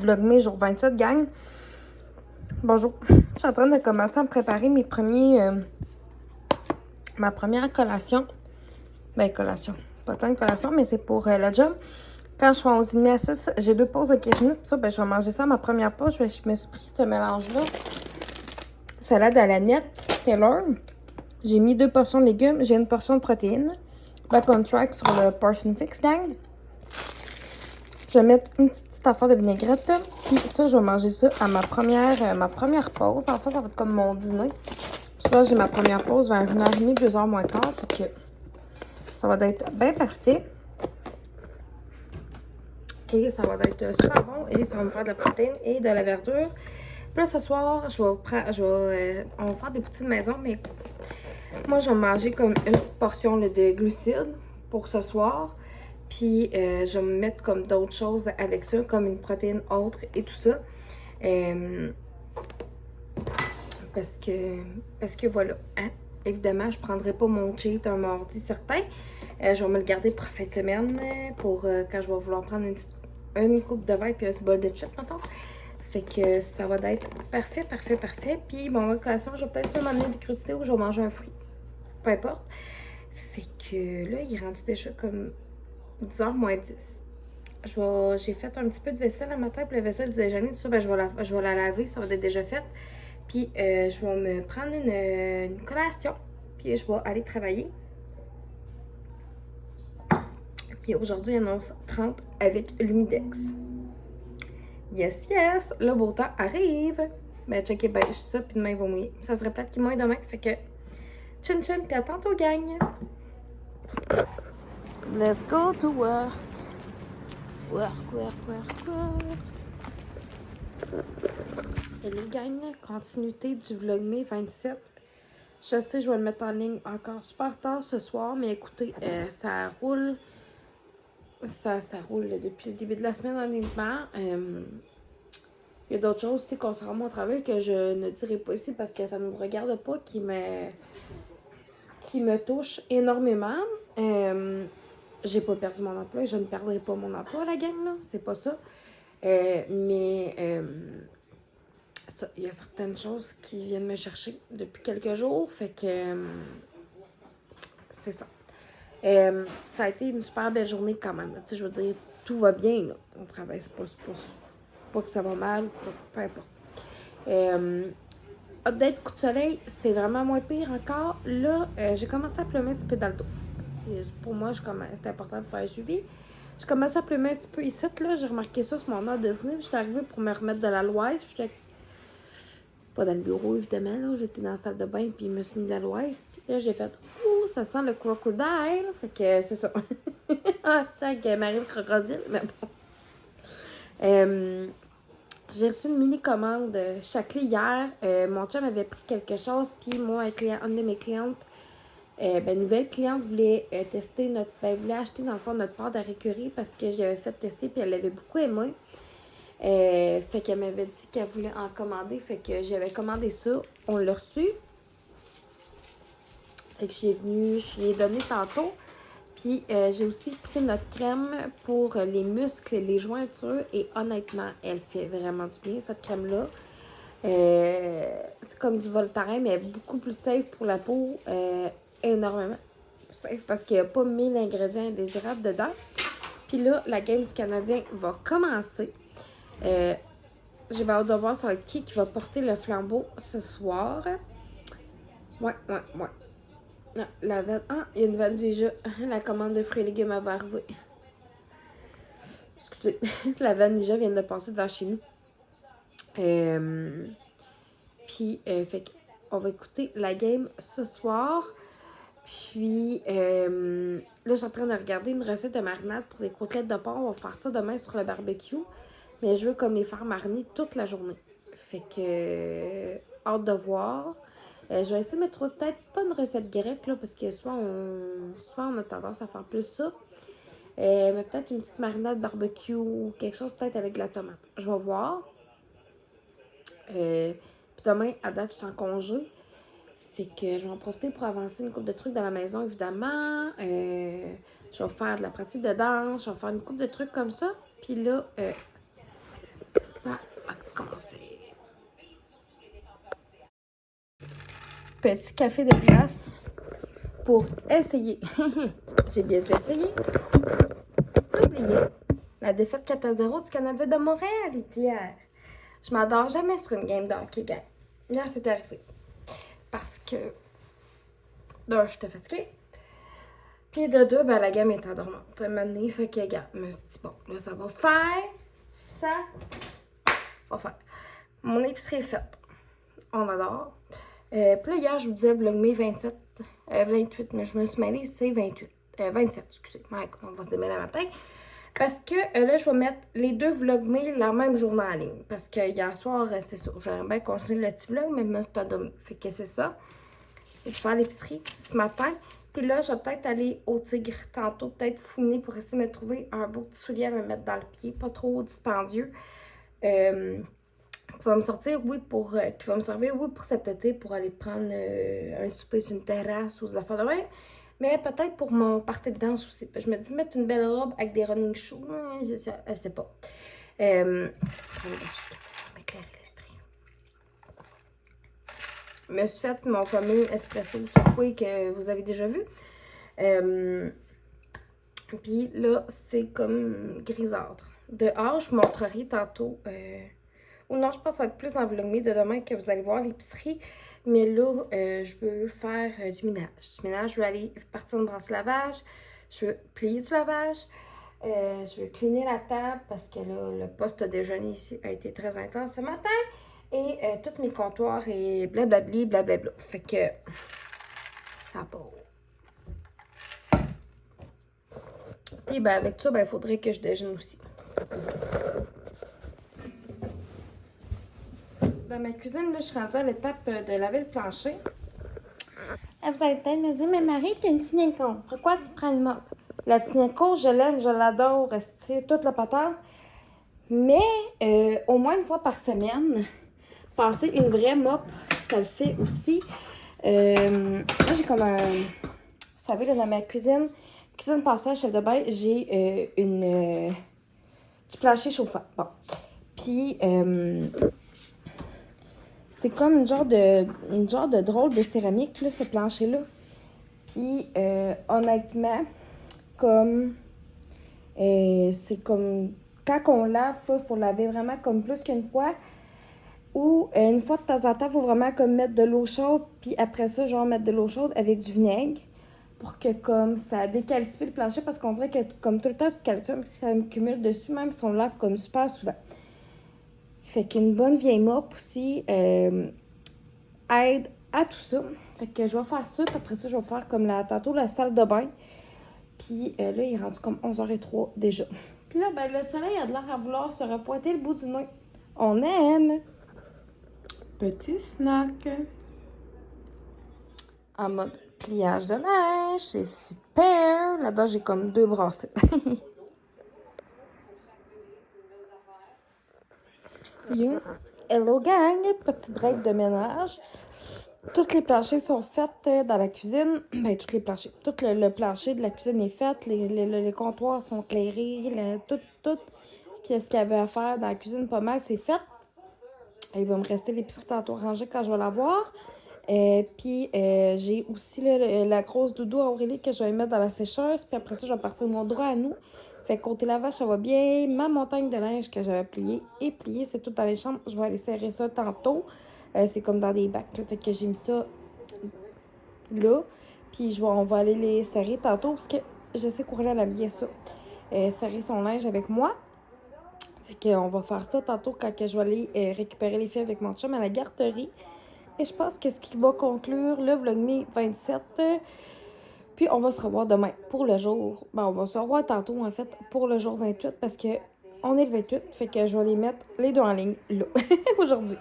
Vlogmas jour 27, gang. Bonjour. Je suis en train de commencer à me préparer ma première collation. Ben, collation. Pas tant de collation, mais c'est pour le job. Quand je suis en 11h30 à 6, j'ai 2 pauses de 15 minutes. Pour ça, ben, je vais manger ça à ma première pause. Je me suis pris ce mélange-là. Salade à la nette, Taylor. J'ai mis 2 portions de légumes. J'ai une portion de protéines. Back on track sur le Portion Fix, gang. Je vais mettre une petite affaire de vinaigrette. Puis ça, je vais manger ça à ma première pause. En fait, ça va être comme mon dîner. Puis là, j'ai ma première pause vers 1h30, 2h moins quart. Fait que ça va être bien parfait. Et ça va être super bon. Et ça va me faire de la protéine et de la verdure. Puis là, ce soir, on va faire des poutines maison. Mais moi, je vais manger comme une petite portion là, de glucides pour ce soir. Puis, je vais me mettre comme d'autres choses avec ça, comme une protéine autre et tout ça. Parce que voilà, hein? Évidemment, je ne prendrai pas mon cheat un mardi certain. Je vais me le garder pour fin de semaine pour quand je vais vouloir prendre une coupe de vin puis un petit bol de chips, mettons. Fait que ça va être parfait. Puis, mon collation, je vais peut-être soit m'amener des crudités ou je vais manger un fruit. Peu importe. Fait que là, il est rendu déjà comme 10h moins 10. J'ai fait un petit peu de vaisselle le matin, puis la vaisselle du déjeuner, tout ça, ben, je vais la laver, ça va être déjà fait. Puis je vais me prendre une collation, puis je vais aller travailler. Puis aujourd'hui, il annonce 30 avec l'humidex. Yes! Le beau temps arrive! Ben, checkez bien ça, puis demain, il va mouiller. Ça serait plate qu'il mouille demain, fait que chin, puis à tantôt, gang! Let's go to work! Work. Hello gang, continuité du Vlogmas 27. Je sais, je vais le mettre en ligne encore super tard ce soir, mais écoutez, ça roule. Ça roule là, depuis le début de la semaine, honnêtement. Il y a d'autres choses concernant mon travail que je ne dirai pas ici parce que ça ne me regarde pas, qui me touche énormément. J'ai pas perdu mon emploi et je ne perdrai pas mon emploi, la gang, là. C'est pas ça. Mais il y a certaines choses qui viennent me chercher depuis quelques jours. Fait que c'est ça. Ça a été une super belle journée quand même. Tu sais, je veux dire, tout va bien, là. On travaille, c'est pas que ça va mal, peu importe. Update coup de soleil, c'est vraiment moins pire encore. Là, j'ai commencé à pleumer un petit peu dans le dos. Pour moi, c'était important de faire un suivi. J'ai commencé à pleumer un petit peu ici, là. J'ai remarqué ça sur mon heure de dîner. J'étais arrivée pour me remettre de l'aloise. J'étais pas dans le bureau, évidemment, là. J'étais dans la salle de bain, puis je me suis mis de l'aloise. Puis là, j'ai fait « Ouh, ça sent le crocodile! » Fait que c'est ça. Ah, c'est que Marie le crocodile, mais bon. J'ai reçu une mini-commande Chacli hier. Mon chum avait pris quelque chose, puis moi, une de mes clientes, nouvelle cliente voulait tester voulait acheter dans le fond notre pâte à récurer parce que j'avais fait tester, puis elle l'avait beaucoup aimé. Fait qu'elle m'avait dit qu'elle voulait en commander, fait que j'avais commandé ça. On l'a reçu. Fait que je lui ai donné tantôt. Puis j'ai aussi pris notre crème pour les muscles et les jointures. Et honnêtement, elle fait vraiment du bien, cette crème-là. C'est comme du Voltaren, mais beaucoup plus safe pour la peau. Énormément safe parce qu'il n'y a pas 1000 ingrédients indésirables dedans. Puis là, la game du Canadien va commencer. J'ai hâte de voir sur qui va porter le flambeau ce soir. Ouais. Non, la vanne. Ah, il y a une vanne déjà. La commande de fruits et légumes va arriver. Excusez. La vanne déjà vient de passer devant chez nous. Puis, fait qu'on va écouter la game ce soir. Puis, là, je suis en train de regarder une recette de marinade pour les côtelettes de porc. On va faire ça demain sur le barbecue. Mais je veux comme les faire mariner toute la journée. Fait que, hâte de voir. Je vais essayer de me trouver peut-être pas une recette grecque, là, parce que soit on a tendance à faire plus ça. Mais peut-être une petite marinade barbecue ou quelque chose peut-être avec de la tomate. Je vais voir. Puis demain, à date, je suis en congé. Fait que je vais en profiter pour avancer une couple de trucs dans la maison, évidemment. Je vais faire de la pratique de danse. Je vais faire une couple de trucs comme ça. Puis là, ça va commencer. Petit café de glace pour essayer. J'ai bien essayé. Oublié. La défaite 4-0 du Canadien de Montréal hier. Je m'endors jamais sur une game de hockey, gang. Là, c'est arrivé. Parce que, d'un, j'étais fatiguée. Puis de deux, ben, la game était endormante. Elle m'a donné, fait que, gars, je me suis dit, bon, là, ça va faire. Ça va faire. Mon épicerie est faite. On adore. Puis là, hier, je vous disais Vlogmas 28, mais je me suis mêlée, c'est 27, excusez. Ouais, on va se démêler le matin. Parce que là, je vais mettre les deux Vlogmas la même journée en ligne. Parce que hier soir, c'est ça. J'aimerais bien continuer le petit vlog, mais je me suis endormie. Fait que c'est ça. Je vais faire l'épicerie ce matin. Puis là, je vais peut-être aller au Tigre tantôt, peut-être fouiner pour essayer de me trouver un beau petit soulier à me mettre dans le pied. Pas trop dispendieux. Qui va me sortir, oui, qui va me servir, oui, pour cet été, pour aller prendre un souper sur une terrasse ou des affaires de même. Mais peut-être pour mon party de danse aussi. Je me dis, mettre une belle robe avec des running shoes, je sais pas. Prendre une gorgée de café, ça va m'éclairer l'esprit. Je me suis fait mon fameux espresso Subway que vous avez déjà vu. Puis là, c'est comme grisâtre. Dehors, je vous montrerai tantôt... ou non, je pense que ça va être plus dans le vlogmas de demain que vous allez voir l'épicerie. Mais là, je veux faire du ménage. Je veux aller partir une brasse lavage. Je veux plier du lavage. Je veux cleaner la table parce que là, le poste déjeuner ici a été très intense ce matin. Et tous mes comptoirs et blablabli, blablabla. Fait que ça va. Puis ben, avec ça, il faudrait que je déjeune aussi. Dans ma cuisine, là, je suis rendue à l'étape de laver le plancher. Là, vous allez peut-être me dire, mais Marie, t'as une Tineco. Pourquoi tu prends le mop? La Tineco, je l'aime, je l'adore, c'est toute la patate. Mais au moins une fois par semaine, passer une vraie mop, ça le fait aussi. Là, j'ai comme un... Vous savez, là, dans ma cuisine passage salle de bain, j'ai du plancher chauffant. Bon. Puis... c'est comme une genre de drôle de céramique, là, ce plancher-là. Puis, honnêtement, comme... c'est comme... Quand on lave, il faut laver vraiment comme plus qu'une fois. Ou une fois de temps en temps, il faut vraiment comme mettre de l'eau chaude. Puis après ça, genre mettre de l'eau chaude avec du vinaigre. Pour que comme ça décalcifie le plancher. Parce qu'on dirait que comme tout le temps, du calcium, ça me cumule dessus. Même si on le lave comme super souvent. Fait qu'une bonne vieille mop aussi aide à tout ça. Fait que je vais faire ça, puis après ça, je vais faire comme tantôt la salle de bain. Puis là, il est rendu comme 11h03 déjà. Puis là, ben, le soleil a de l'air à vouloir se repointer le bout du nez. On aime! Petit snack. En mode pliage de neige, c'est super! Là-dedans, j'ai comme 2 brassées. Yeah. Hello gang! Petit break de ménage. Tous les planchers sont faits dans la cuisine. Ben, tous les planchers. Tout le plancher de la cuisine est fait. Les comptoirs sont éclairés. Tout. Qu'est-ce qu'il y avait à faire dans la cuisine, pas mal, c'est fait. Il va me rester l'épicerie tantôt rangée quand je vais la voir. Puis, j'ai aussi la grosse doudou à Aurélie que je vais mettre dans la sécheuse. Puis après ça, je vais partir mon droit à nous. Fait que côté lavage, ça va bien. Ma montagne de linge que j'avais pliée est pliée. C'est tout dans les chambres. Je vais aller serrer ça tantôt. C'est comme dans des bacs. Là. Fait que j'ai mis ça là. Puis on va aller les serrer tantôt parce que je sais qu'Aurélie elle aime bien ça. Serrer son linge avec moi. Fait qu'on va faire ça tantôt quand je vais aller récupérer les filles avec mon chum à la garderie. Et je pense que ce qui va conclure le Vlogmas 27. Puis on va se revoir demain pour le jour. Ben, on va se revoir tantôt en fait pour le jour 28 parce que on est le 28. Fait que je vais les mettre les deux en ligne là aujourd'hui.